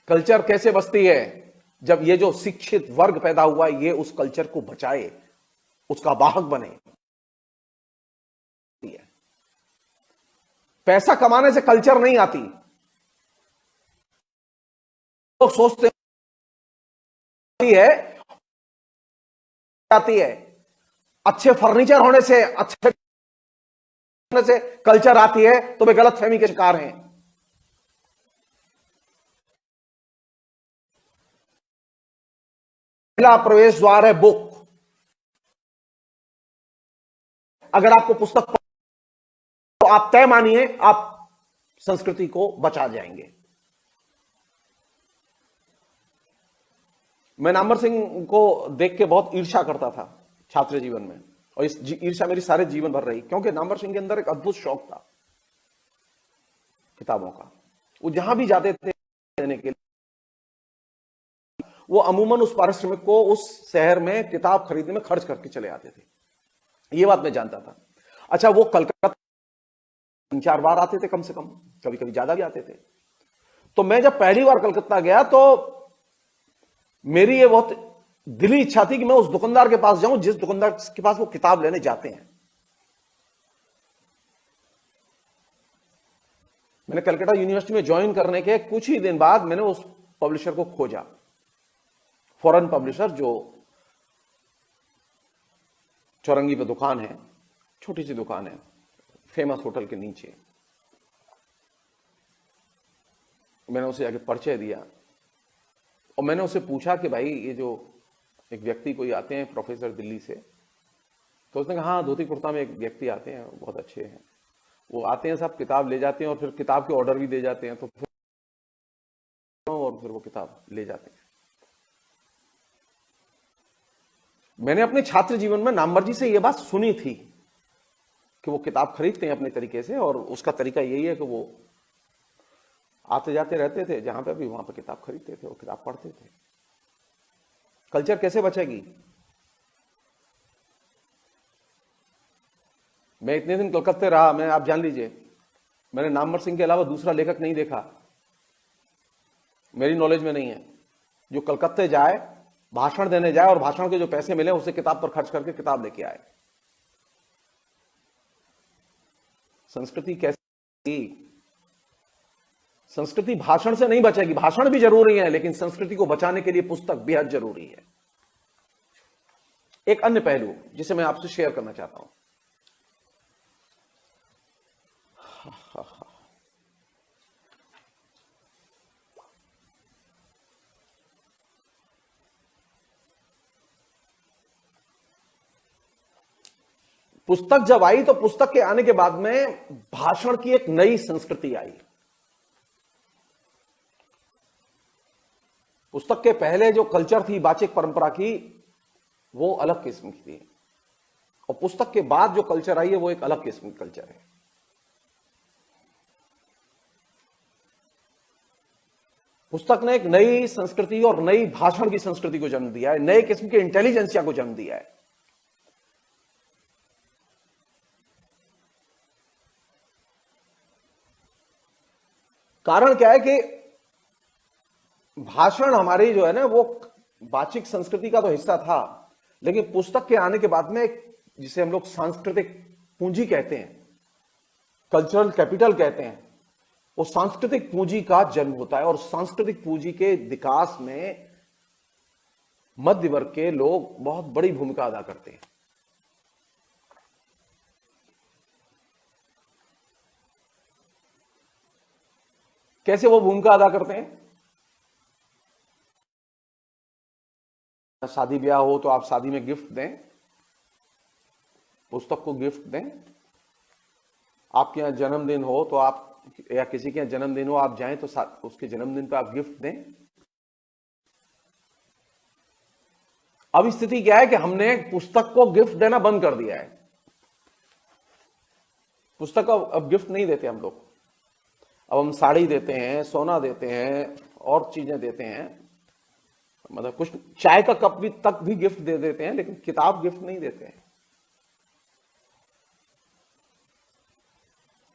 कल्चर कैसे बसती है जब ये जो शिक्षित वर्ग पैदा हुआ है ये उस कल्चर को बचाए, उसका वाहक बने। पैसा कमाने से कल्चर नहीं आती। लोग सोचते है आती है, अच्छे फर्नीचर होने से, अच्छे होने से कल्चर आती है, तो वे गलत फहमी के शिकार हैं। पहला प्रवेश द्वार है बुक। अगर आपको पुस्तक तो आप तय मानिए आप संस्कृति को बचा जाएंगे। मैं नामवर सिंह को देख के बहुत ईर्ष्या करता था छात्र जीवन में, और इस ईर्ष्या मेरी सारे जीवन भर रही, क्योंकि नामवर सिंह के अंदर एक अद्भुत शौक था किताबों का। वो जहां भी जाते थे देने के लिए, वो अमूमन उस पारिश्रमिक को उस शहर में किताब खरीदने में खर्च करके चले आते थे। ये बात मैं जानता था। अच्छा, वो कलकत्ता 3-4 बार आते थे कम से कम, कभी कभी ज्यादा भी आते थे। तो मैं जब पहली बार कलकत्ता गया तो मेरी ये बहुत दिली इच्छा थी कि मैं उस दुकानदार के पास जाऊं जिस दुकानदार के पास वो किताब लेने जाते हैं। मैंने कलकत्ता यूनिवर्सिटी में ज्वाइन करने के कुछ ही दिन बाद मैंने उस पब्लिशर को खोजा, फॉरेन पब्लिशर जो चौरंगी पे दुकान है, छोटी सी दुकान है फेमस होटल के नीचे। मैंने उसे आगे परिचय दिया और मैंने उससे पूछा कि भाई ये जो एक व्यक्ति कोई आते हैं प्रोफेसर दिल्ली से, तो उसने कहा हाँ धोती कुर्ता में एक व्यक्ति आते हैं बहुत अच्छे हैं, वो आते हैं सब किताब ले जाते हैं और फिर किताब के ऑर्डर भी दे जाते हैं, तो फिर और फिर वो किताब ले जाते हैं। मैंने अपने छात्र जीवन में नामवर जी से यह बात सुनी थी कि वो किताब खरीदते हैं अपने तरीके से, और उसका तरीका यही है कि वो आते जाते रहते थे जहां पे भी, वहां पे किताब खरीदते थे और किताब पढ़ते थे। कल्चर कैसे बचेगी? मैं इतने दिन कलकत्ते रहा, मैं आप जान लीजिए मैंने नामवर सिंह के अलावा दूसरा लेखक नहीं देखा, मेरी नॉलेज में नहीं है, जो कलकत्ते जाए भाषण देने जाए और भाषण के जो पैसे मिले उसे किताब पर खर्च करके किताब लेके आए। संस्कृति कैसी? संस्कृति भाषण से नहीं बचेगी, भाषण भी जरूरी है लेकिन संस्कृति को बचाने के लिए पुस्तक बेहद जरूरी है। एक अन्य पहलू जिसे मैं आपसे शेयर करना चाहता हूं, पुस्तक जब आई तो पुस्तक के आने के बाद में भाषण की एक नई संस्कृति आई। पुस्तक के पहले जो कल्चर थी वाचिक परंपरा की, वो अलग किस्म की थी, और पुस्तक के बाद जो कल्चर आई है वो एक अलग किस्म की कल्चर है। पुस्तक ने एक नई संस्कृति और नई भाषण की संस्कृति को जन्म दिया है, नए किस्म के इंटेलिजेंसिया को जन्म दिया है। कारण क्या है कि भाषण हमारी जो है ना वो वाचिक संस्कृति का तो हिस्सा था, लेकिन पुस्तक के आने के बाद में जिसे हम लोग सांस्कृतिक पूंजी कहते हैं, कल्चरल कैपिटल कहते हैं, वो सांस्कृतिक पूंजी का जन्म होता है। और सांस्कृतिक पूंजी के विकास में मध्य वर्ग के लोग बहुत बड़ी भूमिका अदा करते हैं। कैसे वो भूमिका अदा करते हैं? शादी ब्याह हो तो आप शादी में गिफ्ट दें, पुस्तक को गिफ्ट दें। आपके यहां जन्मदिन हो तो आप, या किसी के यहां जन्मदिन हो आप जाएं तो उसके जन्मदिन पर आप गिफ्ट दें। अब स्थिति क्या है कि हमने पुस्तक को गिफ्ट देना बंद कर दिया है। पुस्तक को अब गिफ्ट नहीं देते हम लोग। अब हम साड़ी देते हैं, सोना देते हैं और चीजें देते हैं, मतलब कुछ चाय का कप भी तक भी गिफ्ट दे देते हैं, लेकिन किताब गिफ्ट नहीं देते हैं।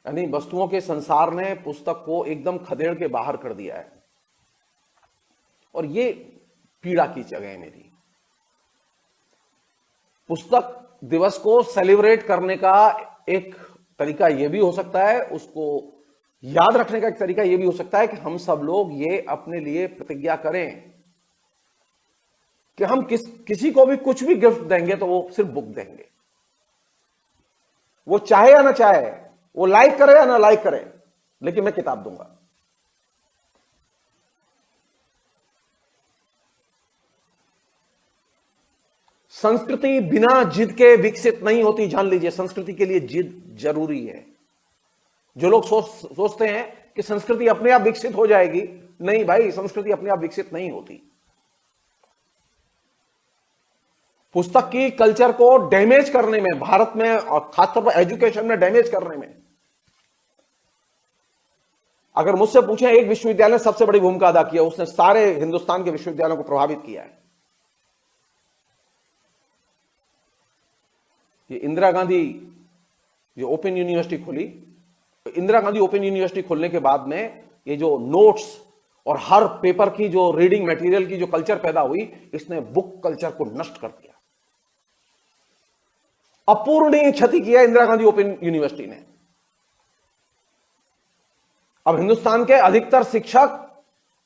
यानी वस्तुओं के संसार ने पुस्तक को एकदम खदेड़ के बाहर कर दिया है, और ये पीड़ा की जगह है मेरी। पुस्तक दिवस को सेलिब्रेट करने का एक तरीका यह भी हो सकता है, उसको याद रखने का एक तरीका यह भी हो सकता है कि हम सब लोग ये अपने लिए प्रतिज्ञा करें कि हम किसी को भी कुछ भी गिफ्ट देंगे तो वो सिर्फ बुक देंगे। वो चाहे या ना चाहे, वो लाइक करे या ना लाइक करे, लेकिन मैं किताब दूंगा। संस्कृति बिना जिद के विकसित नहीं होती, जान लीजिए। संस्कृति के लिए जिद जरूरी है। जो लोग सोचते हैं कि संस्कृति अपने आप विकसित हो जाएगी, नहीं भाई, संस्कृति अपने आप विकसित नहीं होती। पुस्तक की कल्चर को डैमेज करने में, भारत में और खासतौर पर एजुकेशन में डैमेज करने में, अगर मुझसे पूछें एक विश्वविद्यालय ने सबसे बड़ी भूमिका अदा की है, उसने सारे हिंदुस्तान के विश्वविद्यालयों को प्रभावित किया है। ये इंदिरा गांधी जो ओपन यूनिवर्सिटी खुली, इंदिरा गांधी ओपन यूनिवर्सिटी खुलने के बाद में ये जो नोट्स और हर पेपर की जो रीडिंग मटेरियल की जो कल्चर पैदा हुई, इसने बुक कल्चर को नष्ट कर दिया। अपूरणीय क्षति किया इंदिरा गांधी ओपन यूनिवर्सिटी ने। अब हिंदुस्तान के अधिकतर शिक्षक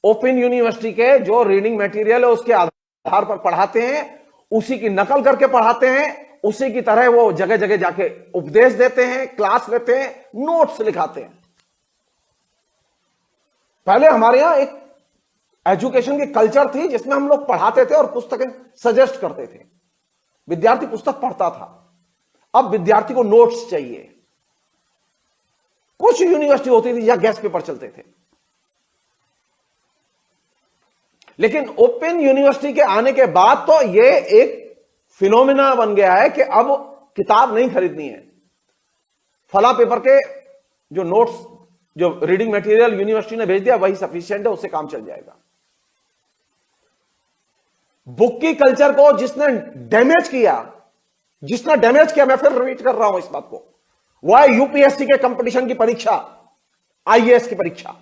ओपन यूनिवर्सिटी के जो रीडिंग मटेरियल है उसके आधार पर पढ़ाते हैं, उसी की नकल करके पढ़ाते हैं, उसी की तरह वो जगह जगह जाके उपदेश देते हैं, क्लास लेते हैं, नोट्स लिखाते हैं। पहले हमारे यहां एक एजुकेशन की कल्चर थी जिसमें हम लोग पढ़ाते थे और पुस्तकें सजेस्ट करते थे, विद्यार्थी पुस्तक पढ़ता था। अब विद्यार्थी को नोट्स चाहिए। कुछ यूनिवर्सिटी होती थी या गेस्ट पेपर चलते थे, लेकिन ओपन यूनिवर्सिटी के आने के बाद तो यह एक फिनोमिना बन गया है कि अब किताब नहीं खरीदनी है। फला पेपर के जो नोट्स, जो रीडिंग मटेरियल यूनिवर्सिटी ने भेज दिया वही सफिशिएंट है, उससे काम चल जाएगा। बुक की कल्चर को जिसने डैमेज किया, मैं फिर रिपीट कर रहा हूं इस बात को, वो है यूपीएससी के कंपटीशन की परीक्षा, आईएएस की परीक्षा।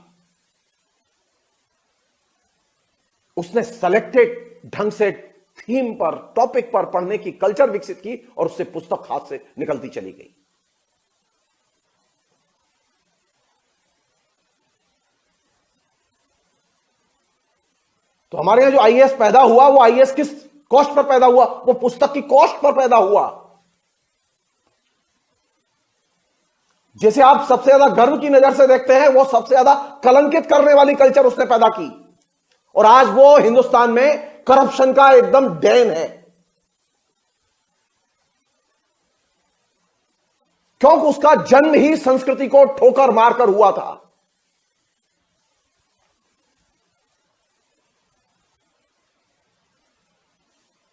उसने सेलेक्टेड ढंग से थीम पर, टॉपिक पर पढ़ने की कल्चर विकसित की और उससे पुस्तक हाथ से निकलती चली गई। तो हमारे यहां जो आईएएस पैदा हुआ, वो आईएएस किस कॉस्ट पर पैदा हुआ? वो पुस्तक की कॉस्ट पर पैदा हुआ। जैसे आप सबसे ज्यादा गर्व की नजर से देखते हैं, वो सबसे ज्यादा कलंकित करने वाली कल्चर उसने पैदा की, और आज वो हिंदुस्तान में करप्शन का एकदम डैन है। क्योंकि उसका जन्म ही संस्कृति को ठोकर मारकर हुआ था।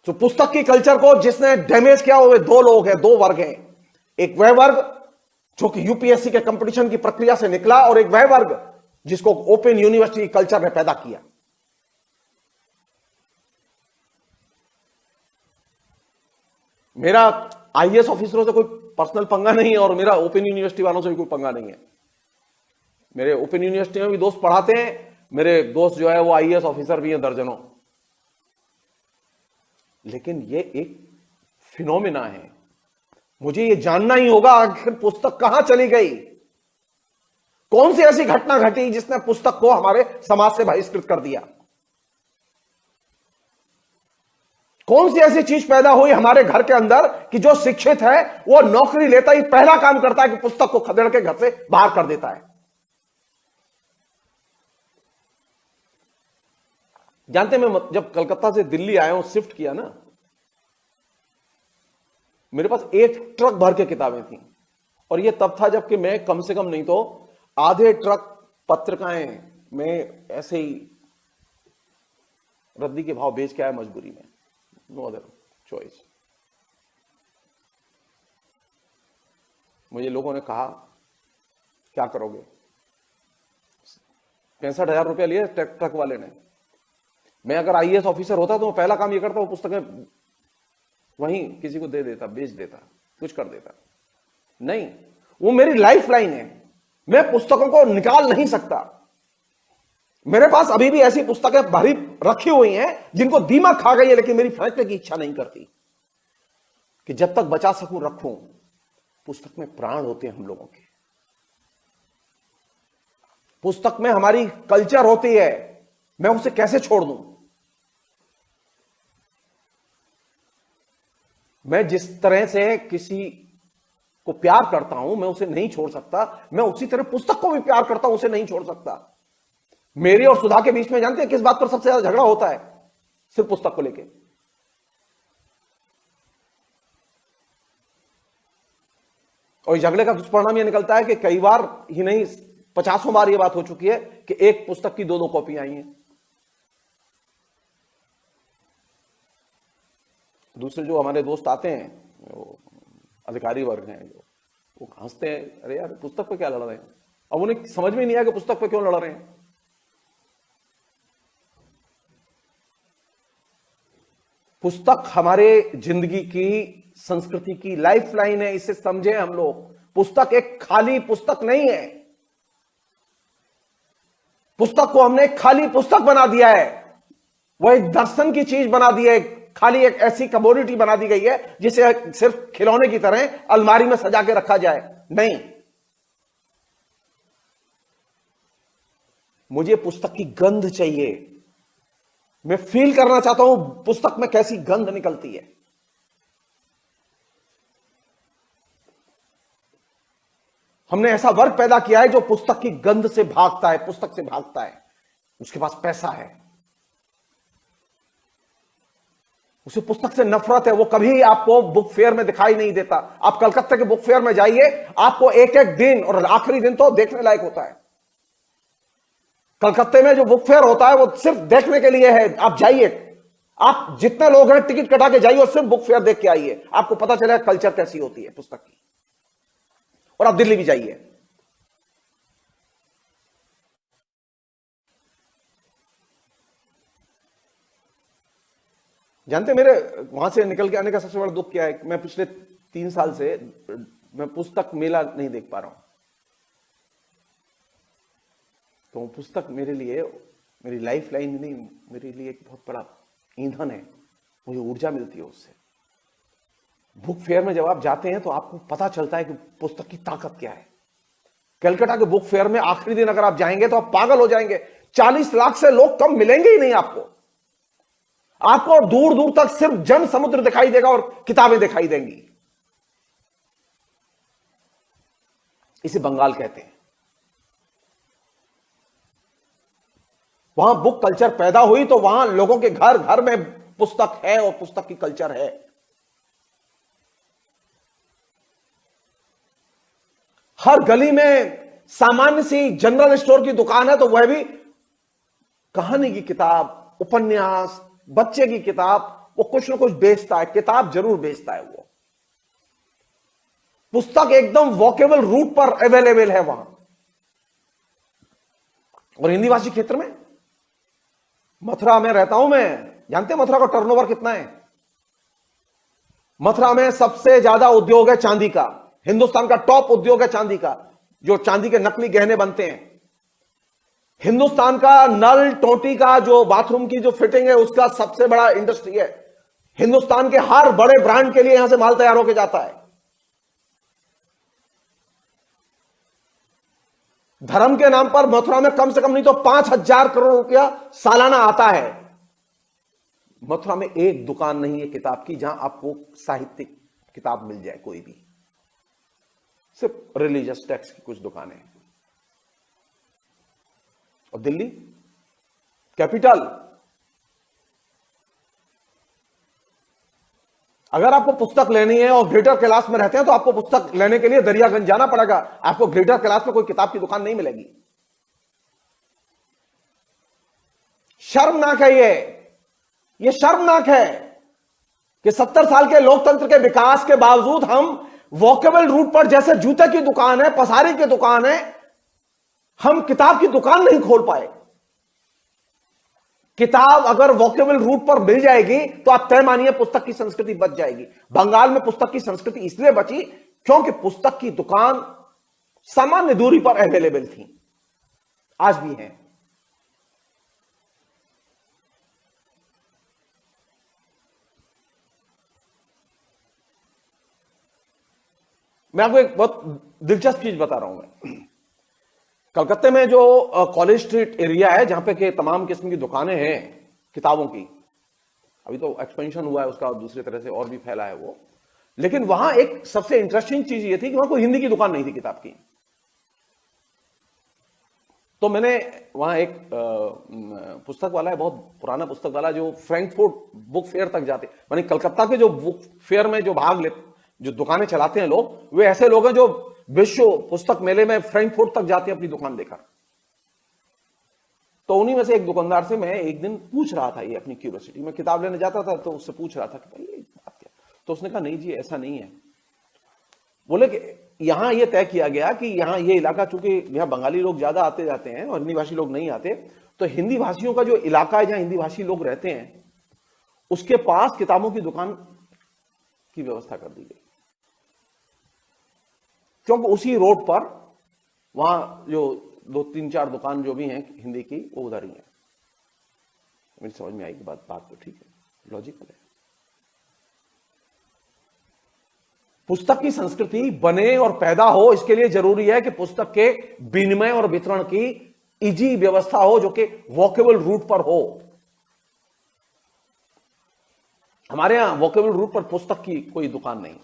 तो पुस्तक की कल्चर को जिसने डैमेज किया वो दो लोग हैं, दो वर्ग हैं। एक वह वर्ग जो कि यूपीएससी के कंपटीशन की प्रक्रिया से निकला, और एक वह वर्ग जिसको ओपन यूनिवर्सिटी कल्चर ने पैदा किया। मेरा आईएएस ऑफिसरों से कोई पर्सनल पंगा नहीं है और मेरा ओपन यूनिवर्सिटी वालों से भी कोई पंगा नहीं है। मेरे ओपन यूनिवर्सिटी में भी दोस्त पढ़ाते हैं, मेरे दोस्त जो है वो आईएएस ऑफिसर भी हैं दर्जनों। लेकिन ये एक फिनोमिना है, मुझे ये जानना ही होगा आखिर पुस्तक कहां चली गई, कौन सी ऐसी घटना घटी जिसने पुस्तक को हमारे समाज से बहिष्कृत कर दिया, कौन सी ऐसी चीज पैदा हुई हमारे घर के अंदर कि जो शिक्षित है वो नौकरी लेता ही पहला काम करता है कि पुस्तक को खदेड़ के घर से बाहर कर देता है। जानते मैं जब कलकत्ता से दिल्ली आया हूं, शिफ्ट किया ना, मेरे पास एक ट्रक भर के किताबें थी। और यह तब था जबकि मैं कम से कम नहीं तो आधे ट्रक पत्रिकाएं में ऐसे ही रद्दी के भाव बेच के आया मजबूरी में, नो अदर चॉइस। मुझे लोगों ने कहा क्या करोगे, 65,000 रुपया लिए ट्रक वाले ने। मैं अगर आईएएस ऑफिसर होता तो मैं पहला काम ये करता, वो पुस्तकें वहीं किसी को दे देता, बेच देता, कुछ कर देता। नहीं, वो मेरी लाइफ लाइन है, मैं पुस्तकों को निकाल नहीं सकता। मेरे पास अभी भी ऐसी पुस्तकें भरी रखी हुई हैं जिनको दीमक खा गई है, लेकिन मेरी फेंकने की इच्छा नहीं करती कि जब तक बचा सकूं रखूं। पुस्तक में प्राण होते हैं हम लोगों के, पुस्तक में हमारी कल्चर होती है, मैं उसे कैसे छोड़ दूं। मैं जिस तरह से किसी को प्यार करता हूं मैं उसे नहीं छोड़ सकता, मैं उसी तरह पुस्तक को भी प्यार करता हूं, उसे नहीं छोड़ सकता। मेरी और सुधा के बीच में जानते हैं किस बात पर सबसे ज्यादा झगड़ा होता है? सिर्फ पुस्तक को लेके। और झगड़े का दुष्परिणाम यह निकलता है कि कई बार ही नहीं 50 बार यह बात हो चुकी है कि एक पुस्तक की 2-2 कॉपी आई हैं। दूसरे जो हमारे दोस्त आते हैं, वो अधिकारी वर्ग हैं, जो वो हंसते हैं, अरे यार पुस्तक पे क्या लड़ रहे हैं। अब उन्हें समझ में नहीं आया कि पुस्तक पे क्यों लड़ रहे हैं। पुस्तक हमारे जिंदगी की, संस्कृति की लाइफ लाइन है, इसे समझे हम लोग। पुस्तक एक खाली पुस्तक नहीं है, पुस्तक को हमने खाली पुस्तक बना दिया है, वह एक दर्शन की चीज बना दी है, खाली एक ऐसी कमोडिटी बना दी गई है जिसे सिर्फ खिलौने की तरह अलमारी में सजा के रखा जाए। नहीं, मुझे पुस्तक की गंध चाहिए, मैं फील करना चाहता हूं पुस्तक में कैसी गंध निकलती है। हमने ऐसा वर्ग पैदा किया है जो पुस्तक की गंध से भागता है, पुस्तक से भागता है। उसके पास पैसा है, उसे पुस्तक से नफरत है, वो कभी आपको बुक फेयर में दिखाई नहीं देता। आप कलकत्ता के बुक फेयर में जाइए, आपको एक एक दिन, और आखिरी दिन तो देखने लायक होता है। कलकत्ते में जो बुक फेयर होता है वो सिर्फ देखने के लिए है। आप जाइए, आप जितने लोग हैं टिकट कटा के जाइए और सिर्फ बुक फेयर देख के आइए, आपको पता चलेगा कल्चर कैसी होती है पुस्तक की। और आप दिल्ली भी जाइए, जानते मेरे वहां से निकल के आने का सबसे बड़ा दुख क्या है? मैं पिछले 3 साल से मैं पुस्तक मेला नहीं देख पा रहा हूं। तो पुस्तक मेरे लिए मेरी लाइफ लाइन नहीं, मेरे लिए एक बहुत बड़ा ईंधन है, मुझे ऊर्जा मिलती है उससे। बुक फेयर में जब आप जाते हैं तो आपको पता चलता है कि पुस्तक की ताकत क्या है। कलकत्ता के बुक फेयर में आखिरी दिन अगर आप जाएंगे तो आप पागल हो जाएंगे। 40 लाख से लोग कम मिलेंगे ही नहीं आपको। आपको दूर दूर तक सिर्फ जन समुद्र दिखाई देगा और किताबें दिखाई देंगी। इसे बंगाल कहते हैं। वहां बुक कल्चर पैदा हुई तो वहां लोगों के घर घर में पुस्तक है और पुस्तक की कल्चर है। हर गली में सामान्य सी जनरल स्टोर की दुकान है तो वह भी कहानी की किताब, उपन्यास, बच्चे की किताब, वो कुछ ना कुछ बेचता है, किताब जरूर बेचता है। वो पुस्तक एकदम वॉकेबल रूट पर अवेलेबल है वहां। और हिंदी भाषी क्षेत्र में, मथुरा में रहता हूं मैं, जानते हैं मथुरा का टर्नओवर कितना है? मथुरा में सबसे ज्यादा उद्योग है चांदी का, हिंदुस्तान का टॉप उद्योग है चांदी का, जो चांदी के नकली गहने बनते हैं। हिंदुस्तान का नल टोटी का जो बाथरूम की जो फिटिंग है उसका सबसे बड़ा इंडस्ट्री है। हिंदुस्तान के हर बड़े ब्रांड के लिए यहां से माल तैयार होकर जाता है। धर्म के नाम पर मथुरा में कम से कम नहीं तो 5,000 करोड़ रुपया सालाना आता है। मथुरा में एक दुकान नहीं है किताब की जहां आपको साहित्यिक किताब मिल जाए कोई भी, सिर्फ रिलीजियस टेक्स्ट की कुछ दुकानें हैं। और दिल्ली कैपिटल, अगर आपको पुस्तक लेनी है और ग्रेटर कैलाश में रहते हैं तो आपको पुस्तक लेने के लिए दरियागंज जाना पड़ेगा, आपको ग्रेटर कैलाश में कोई किताब की दुकान नहीं मिलेगी। शर्मनाक है ये शर्मनाक है कि 70 साल के लोकतंत्र के विकास के बावजूद हम वॉकेबल रूट पर, जैसे जूते की दुकान है, पसारी की दुकान है, हम किताब की दुकान नहीं खोल पाए। किताब अगर वॉकेबल रूट पर मिल जाएगी तो आप तय मानिए पुस्तक की संस्कृति बच जाएगी। बंगाल में पुस्तक की संस्कृति इसलिए बची क्योंकि पुस्तक की दुकान सामान्य दूरी पर अवेलेबल थी, आज भी है। मैं आपको एक बहुत दिलचस्प चीज बता रहा हूं। मैं कलकत्ते में जो कॉलेज स्ट्रीट एरिया है जहां पे के तमाम किस्म की दुकानें हैं किताबों की, अभी तो एक्सपेंशन हुआ है उसका, दूसरी तरह से और भी फैला है वो, लेकिन वहां एक सबसे इंटरेस्टिंग चीज ये थी कि वहां कोई हिंदी की दुकान नहीं थी किताब की। तो मैंने वहां एक पुस्तक वाला है, बहुत पुराना पुस्तक वाला, जो फ्रैंकफर्ट बुक फेयर तक जाते, मानी कलकत्ता के जो बुक फेयर में जो भाग ले, जो दुकानें चलाते हैं लोग, वे ऐसे लोग हैं जो विश्व पुस्तक मेले में फ्रैंकफर्ट तक जाते हैं अपनी दुकान लेकर। तो उन्हीं में से एक दुकानदार से मैं एक दिन पूछ रहा था, ये अपनी क्यूरियोसिटी, मैं किताब लेने जाता था तो उससे पूछ रहा था कि भाई ये बात क्या। तो उसने कहा नहीं जी ऐसा नहीं है, बोले कि यहां ये तय किया गया कि यहां ये इलाका, चूंकि यहां बंगाली लोग ज्यादा आते जाते हैं और हिंदी भाषी लोग नहीं आते, तो हिंदी भाषियों का जो इलाका है जहां हिंदी भाषी लोग रहते हैं उसके पास किताबों की दुकान की व्यवस्था कर दी गई, क्योंकि उसी रोड पर वहां जो 2-3-4 दुकान जो भी हैं हिंदी की वो उधर ही है। मुझे समझ में आई कि बात तो ठीक है, लॉजिकल है। पुस्तक की संस्कृति बने और पैदा हो, इसके लिए जरूरी है कि पुस्तक के विनिमय और वितरण की इजी व्यवस्था हो, जो कि वॉकेबल रूट पर हो। हमारे यहां वॉकेबल रूट पर पुस्तक की कोई दुकान नहीं,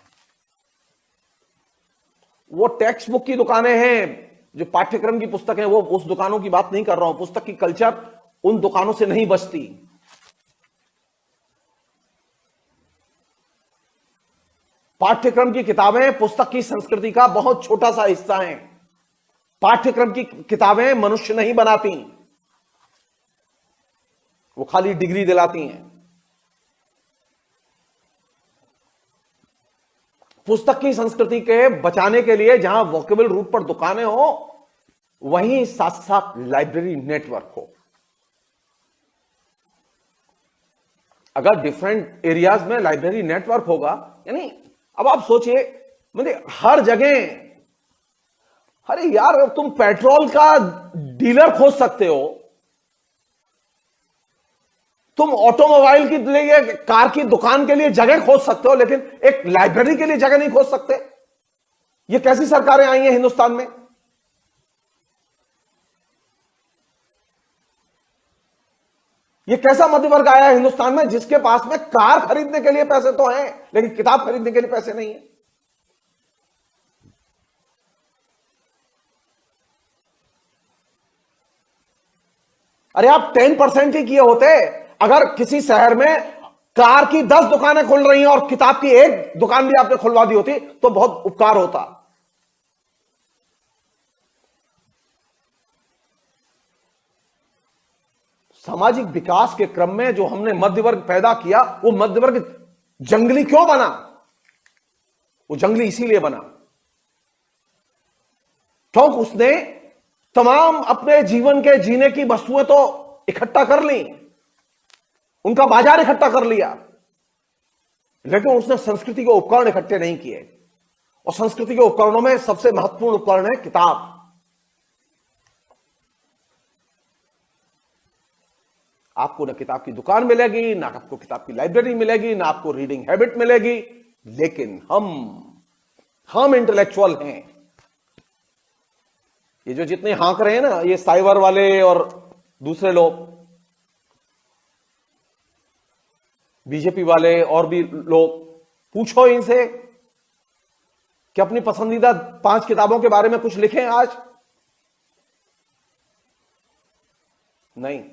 वो टेक्स्ट बुक की दुकानें हैं, जो पाठ्यक्रम की पुस्तक है, वो उस दुकानों की बात नहीं कर रहा हूं। पुस्तक की कल्चर उन दुकानों से नहीं बचती। पाठ्यक्रम की किताबें पुस्तक की संस्कृति का बहुत छोटा सा हिस्सा हैं। पाठ्यक्रम की किताबें मनुष्य नहीं बनाती, वो खाली डिग्री दिलाती हैं। पुस्तक की संस्कृति के बचाने के लिए जहां वॉकेबल रूट पर दुकानें हो, वहीं साथ साथ लाइब्रेरी नेटवर्क हो। अगर डिफरेंट एरियाज में लाइब्रेरी नेटवर्क होगा, यानी अब आप सोचिए, मतलब हर जगह, अरे यार तुम पेट्रोल का डीलर खोज सकते हो, तुम ऑटोमोबाइल के लिए, कार की दुकान के लिए जगह खोज सकते हो, लेकिन एक लाइब्रेरी के लिए जगह नहीं खोज सकते। ये कैसी सरकारें आई हैं हिंदुस्तान में? ये कैसा मध्य वर्ग आया है हिंदुस्तान में जिसके पास में कार खरीदने के लिए पैसे तो हैं लेकिन किताब खरीदने के लिए पैसे नहीं है? अरे आप 10% ही किए होते। अगर किसी शहर में कार की 10 दुकानें खुल रही हैं और किताब की एक दुकान भी आपने खुलवा दी होती तो बहुत उपकार होता। सामाजिक विकास के क्रम में जो हमने मध्य वर्ग पैदा किया, वो मध्य वर्ग जंगली क्यों बना? वो जंगली इसीलिए बना क्योंकि उसने तमाम अपने जीवन के जीने की वस्तुएं तो इकट्ठा कर ली, उनका बाजार इकट्ठा कर लिया, लेकिन उसने संस्कृति के उपकरण इकट्ठे नहीं किए। और संस्कृति के उपकरणों में सबसे महत्वपूर्ण उपकरण है किताब। आपको ना किताब की दुकान मिलेगी, ना आपको किताब की लाइब्रेरी मिलेगी, ना आपको रीडिंग हैबिट मिलेगी, लेकिन हम इंटेलेक्चुअल हैं। ये जो जितने हाँक रहे हैं ना, ये साइबर वाले और दूसरे लोग, बीजेपी वाले और भी लोग, पूछो इनसे कि अपनी पसंदीदा 5 किताबों के बारे में कुछ लिखें आज। नहीं।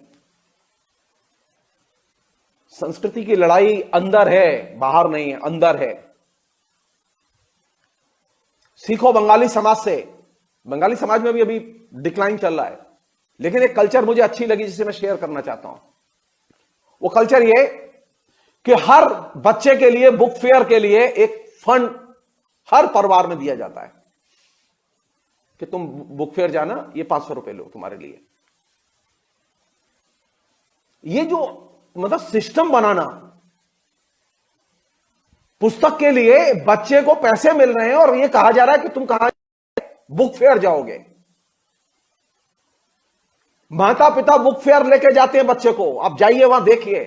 संस्कृति की लड़ाई अंदर है, बाहर नहीं है, अंदर है। सीखो बंगाली समाज से। बंगाली समाज में भी अभी डिक्लाइन चल रहा है, लेकिन एक कल्चर मुझे अच्छी लगी जिसे मैं शेयर करना चाहता हूं। वो कल्चर ये कि हर बच्चे के लिए बुक फेयर के लिए एक फंड हर परिवार में दिया जाता है कि तुम बुक फेयर जाना, ये 500 रुपए लो तुम्हारे लिए। ये जो मतलब सिस्टम बनाना, पुस्तक के लिए बच्चे को पैसे मिल रहे हैं और ये कहा जा रहा है कि तुम कहां बुक फेयर जाओगे। माता पिता बुक फेयर लेके जाते हैं बच्चे को, आप जाइए वहां देखिए।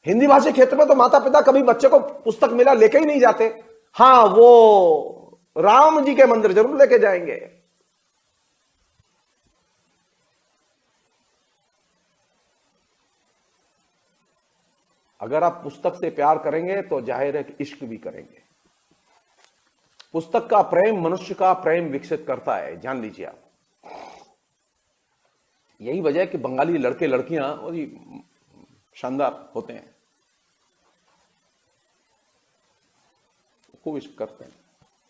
हिंदी भाषी क्षेत्र में तो माता पिता कभी बच्चे को पुस्तक मेला लेके ही नहीं जाते। हां, वो राम जी के मंदिर जरूर लेके जाएंगे। अगर आप पुस्तक से प्यार करेंगे तो जाहिर है कि इश्क भी करेंगे। पुस्तक का प्रेम मनुष्य का प्रेम विकसित करता है, जान लीजिए आप। यही वजह है कि बंगाली लड़के लड़कियां और शानदार होते हैं, खूब इश्क करते हैं।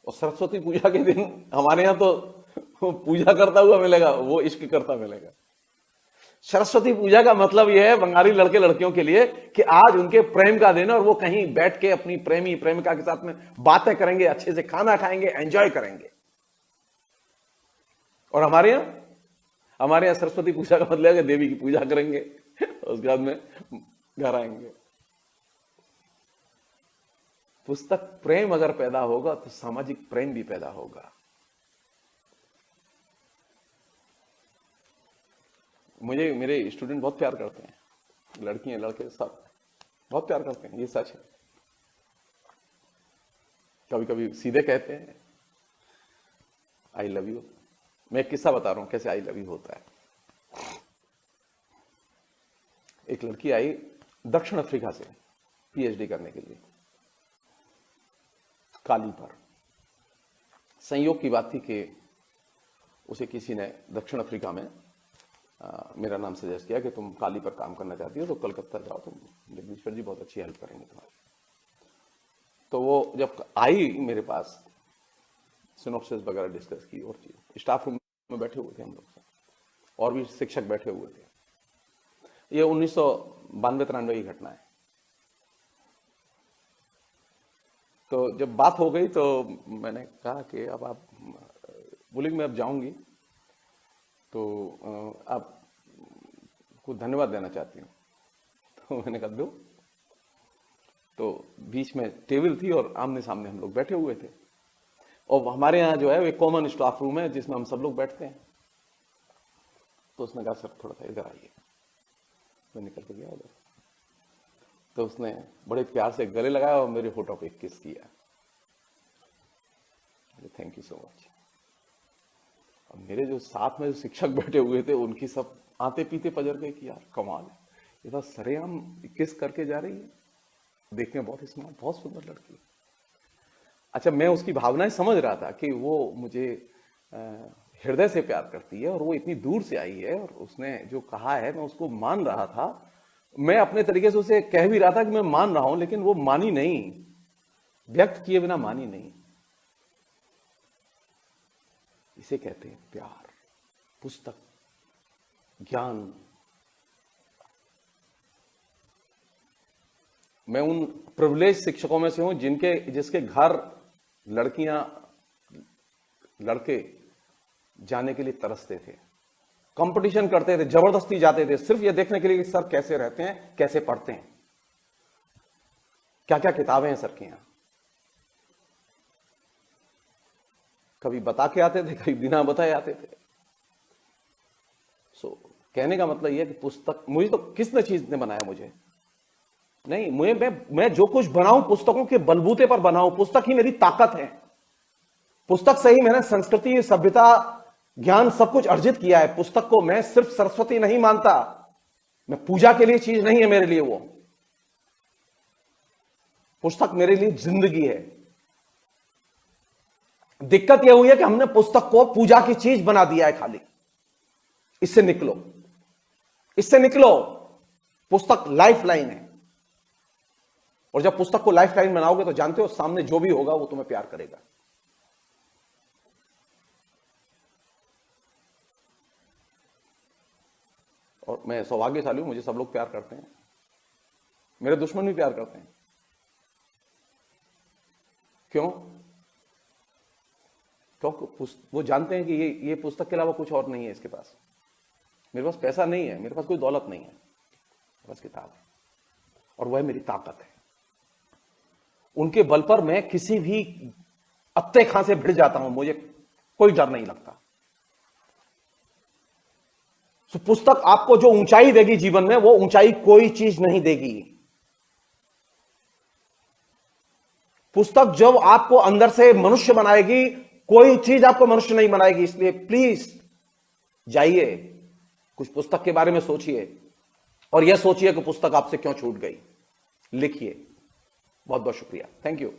और सरस्वती पूजा के दिन हमारे यहां तो पूजा करता हुआ मिलेगा, वो इश्क करता मिलेगा। सरस्वती पूजा का मतलब यह है बंगाली लड़के लड़कियों के लिए कि आज उनके प्रेम का दिन है और वो कहीं बैठ के अपनी प्रेमी प्रेमिका के साथ में बातें करेंगे, अच्छे से खाना खाएंगे, एंजॉय करेंगे। और हमारे यहां सरस्वती पूजा का मतलब है कि देवी की पूजा करेंगे, उसके बाद में घर आएंगे। पुस्तक प्रेम अगर पैदा होगा तो सामाजिक प्रेम भी पैदा होगा। मुझे मेरे स्टूडेंट बहुत प्यार करते हैं, लड़कियां लड़के सब बहुत प्यार करते हैं, ये सच है। कभी कभी सीधे कहते हैं आई लव यू। मैं एक किस्सा बता रहा हूं कैसे आई लव यू होता है। एक लड़की आई दक्षिण अफ्रीका से पीएचडी करने के लिए, काली पर। संयोग की बात थी कि उसे किसी ने दक्षिण अफ्रीका में मेरा नाम सजेस्ट किया कि तुम काली पर काम करना चाहती हो तो कलकत्ता जाओ, तुम जगदीश्वर जी बहुत अच्छी हेल्प करेंगे तुम्हारी। तो वो जब आई मेरे पास, सिनॉप्सिस वगैरह डिस्कस की और चीज, स्टाफ रूम में बैठे हुए थे हम लोग, और भी शिक्षक बैठे हुए थे। ये 1992-93 की घटना है। तो जब बात हो गई तो मैंने कहा कि अब आप बोली मैं अब जाऊंगी तो आपको धन्यवाद देना चाहती हूँ। तो मैंने कहा दो। तो बीच में टेबल थी और आमने सामने हम लोग बैठे हुए थे, और हमारे यहाँ जो है वो कॉमन स्टाफ रूम है जिसमें हम सब लोग बैठते हैं। तो उसने कहा सर थोड़ा सा इधर आइए। मैं निकल के गया उधर, तो उसने बड़े प्यार से गले लगाया और मेरे होठों पे किस किया। Thank you so much. अब मेरे जो साथ में जो शिक्षक बैठे हुए थे उनकी सब आते पीते पजर गए कि यार कमाल है, ये तो सरेआम किस करके जा रही है, देखने में बहुत स्मार्ट, बहुत सुंदर लड़की। अच्छा, मैं उसकी भावनाएं समझ रहा था कि वो मुझे हृदय से प्यार करती है और वो इतनी दूर से आई है और उसने जो कहा है मैं उसको मान रहा था। मैं अपने तरीके से उसे कह भी रहा था कि मैं मान रहा हूं, लेकिन वो मानी नहीं, व्यक्त किए बिना मानी नहीं। इसे कहते हैं प्यार, पुस्तक, ज्ञान। मैं उन प्रिविलेज शिक्षकों में से हूं जिसके घर लड़कियां लड़के जाने के लिए तरसते थे, कंपटीशन करते थे, जबरदस्ती जाते थे, सिर्फ ये देखने के लिए कि सर कैसे रहते हैं, कैसे पढ़ते हैं। क्या क्या किताबें हैं सर के यहां। कभी बता के आते थे, कभी बिना बताए आते थे। सो कहने का मतलब यह है कि पुस्तक, मुझे तो किसने चीज ने बनाया, मुझे नहीं, मैं जो कुछ बनाऊं पुस्तकों के बलबूते पर बनाऊं। पुस्तक ही मेरी ताकत है। पुस्तक से ही मैंने संस्कृति, सभ्यता, ज्ञान सब कुछ अर्जित किया है। पुस्तक को मैं सिर्फ सरस्वती नहीं मानता, मैं पूजा के लिए चीज नहीं है मेरे लिए वो। पुस्तक मेरे लिए जिंदगी है। दिक्कत यह हुई है कि हमने पुस्तक को पूजा की चीज बना दिया है खाली। इससे निकलो, इससे निकलो। पुस्तक लाइफ लाइन है, और जब पुस्तक को लाइफ लाइन बनाओगे तो जानते हो सामने जो भी होगा वो तुम्हें प्यार करेगा। और मैं सौभाग्यशाली हूं, मुझे सब लोग प्यार करते हैं, मेरे दुश्मन भी प्यार करते हैं। क्यों? क्योंकि वो जानते हैं कि ये पुस्तक के अलावा कुछ और नहीं है इसके पास। मेरे पास पैसा नहीं है, मेरे पास कोई दौलत नहीं है, बस किताब है, और वह मेरी ताकत है। उनके बल पर मैं किसी भी अत्ते खां से भिड़ जाता हूं, मुझे कोई डर नहीं लगता। तो पुस्तक आपको जो ऊंचाई देगी जीवन में, वो ऊंचाई कोई चीज नहीं देगी। पुस्तक जब आपको अंदर से मनुष्य बनाएगी, कोई चीज आपको मनुष्य नहीं बनाएगी। इसलिए प्लीज जाइए, कुछ पुस्तक के बारे में सोचिए, और यह सोचिए कि पुस्तक आपसे क्यों छूट गई। लिखिए। बहुत बहुत शुक्रिया, थैंक यू।